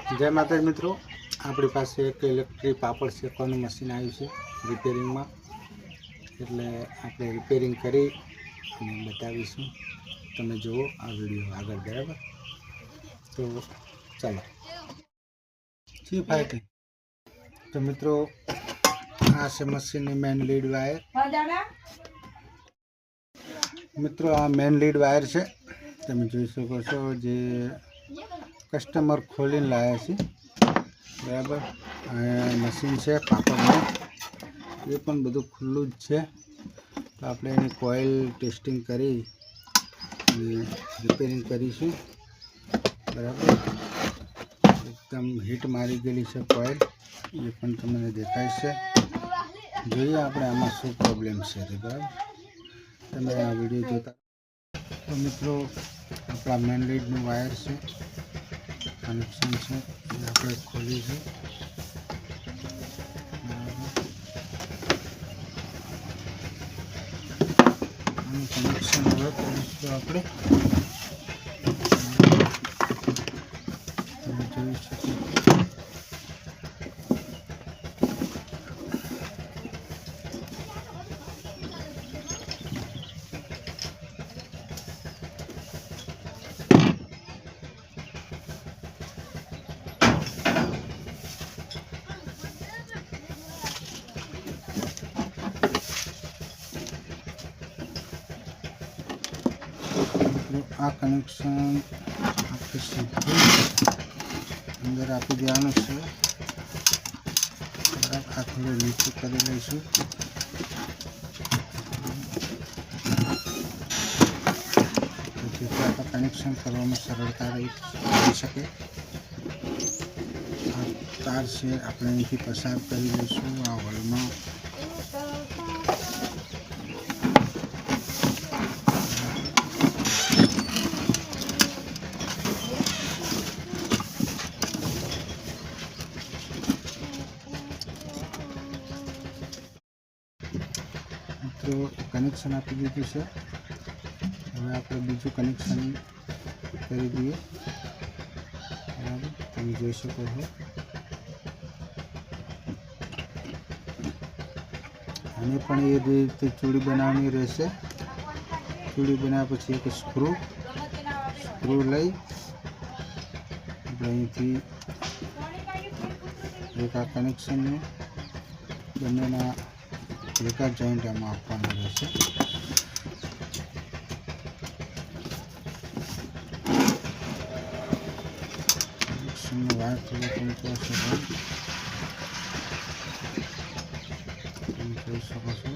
जय माता मित्रों, अपनी पास एक इलेक्ट्रिक पापड़ शेकवानुं मशीन आव्युं छे रिपेरिंग में। एटले आपणे रिपेरिंग करी अने बतावीशुं। तमे जुओ आ विडियो आगळ। बराबर, तो चलो जी फाइटिंग। तो मित्रों, आ छे मशीन मेन लीड वायर। मित्रों, आ मेन लीड वायर छे, तमे जोई शको छो। जे कस्टमर खोलीने लाया छे। बराबर, मशीन है पापड़ में ये पण बधु खुल्लू ज छे। तो आपणे एनी कोइल टेस्टिंग करी रिपेरिंग करीशुं। बराबर, एकदम हीट मारी गई है कोइल, ये पण तमने देखाय छे। जोईए आपणे आमां शुं प्रॉब्लम छे। बराबर, तमे आ विडियो जोता। तो मित्रों, आपणा मेन लीडनुं वायर छे, कनेक्शन है, ये आपणे खोली है। कनेक्शन હવે કરીશું આપણે। તમે જોઈ શકો છો। आ कनेक्शन आपके सीधे अंदर आपी देवानुं छे। बराबर, आ थोड़े नीचे करी लईशुं। जेथी आपणे कनेक्शन करवामां सरळता रही सके। आ तार छे आपणे अहींथी पसार करी लईशुं आ होलमां। तो कनेक्शन आपी दीधुं छे। हवे आपणे बीजुं कनेक्शन करी दीए। बराबर, तमे जोई शको छो। आने पण ए रीते चूड़ी बनावनी रहेशे। चूड़ी बनाव्या पछी एक स्क्रू लई અહીંથી एक आ कनेक्शन ने बनेना एक जॉइंट आमां आपवानुं रहेशे। कनेक्शन वायर थोड़ा टूंको छे, તમે જોઈ શકો છો।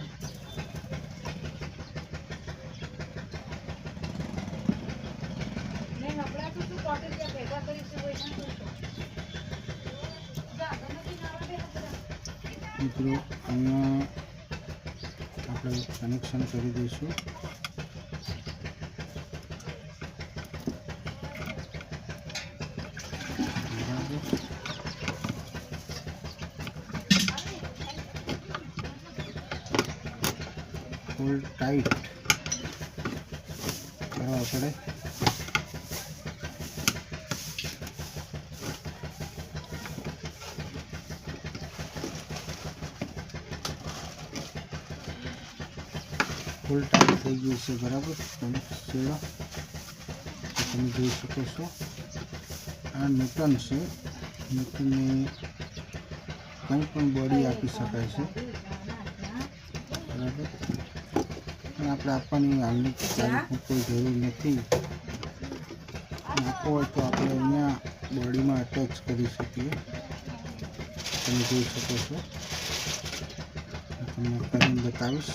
મિત્રો અહીંયા આપણે કનેક્શન કરી દઈશું। બરાબર, ફૂલ ટાઈટ કરવા પડે। फूल टाइट थी गई है। बराबर, चलो તમે જોઈ શકો છો। आ न्यूटन है, न्यूटन ने कई पण बॉडी आपी शकाय छे। बराबर, पण आपणे आपवानी हालनी तारीखमां कोई जरूर नथी। आपवो होय तो आपणे अहींया बॉडी में अटेच करी शकीए। तमे जोई शको छो। तमने करीने बतावीश।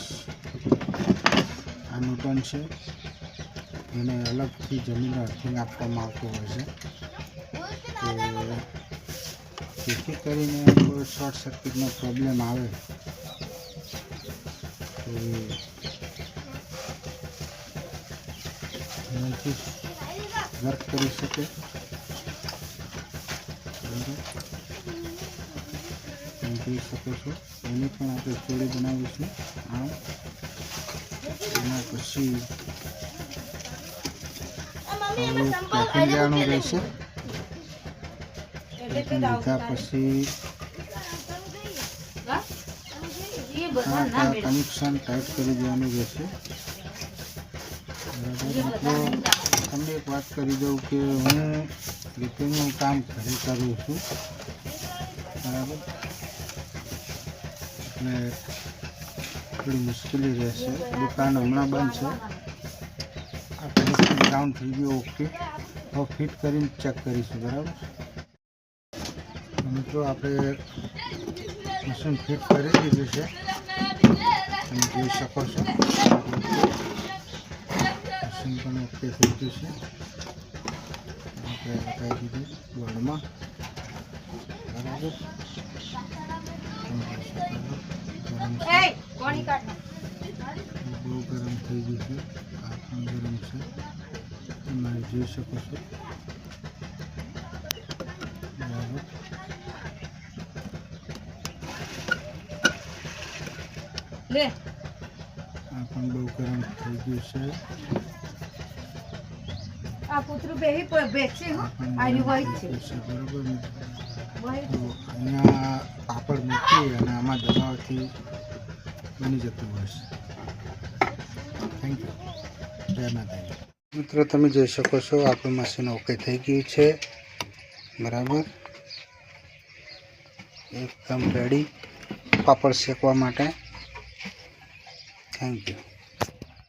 आ न्यूटन है, એને અલગથી જમીને અર્થિંગ આપવામાં આવતું હોય છે। તો જેથી કરીને કોઈ શોર્ટ સર્કિટનો પ્રોબ્લેમ આવે તો એનાથી વર્ક કરી શકે। તમે જોઈ શકો છો। એની પણ આપણે ચોરી બનાવીશું। આમ એના પછી પેકિંગ લેવાનું રહેશે। લીધા પછી કનેક્શન ટાઈટ કરી દેવાનું રહેશે. બરાબર. તમને એક વાત કરી દઉં કે હું રિપેરિંગનું કામ ઘરે કરું છું. બરાબર. એટલે થોડી મુશ્કેલી રહેશે. દુકાન હમણાં બંધ છે. આ કનેક્શન ડાઉન થઈ ગયું. ઓકે, હવે ફિટ કરીને ચેક કરીશું. બરાબર. મિત્રો આપણે મશીન ફિટ કરી દીધું છે, તમે જોઈ શકો છો. મશીન પણ ઓકે થઈ ગયું છે. આપણે લગાવી દીધું બોર્ડમાં. બરાબર. બહુ ગરમ થઈ ગયું છે. આ પણ ગરમ છે, તમે જોઈ શકો છો. બરાબર. આ પણ બહુ ગરમ થઈ ગયું છે. આ પુત્રું બેહી બેસી આની હોય છે. બરાબર. તો અહીંયા પાપડ મૂકી અને આમાં દબાવથી બની જતું હોય છે. Thank you. જય માતાજી. મિત્રો તમે જોઈ શકો છો આપણું મશીન ઓકે થઈ ગયું છે. બરાબર. એકદમ રેડી પાપડ શેકવા માટે. Thank you.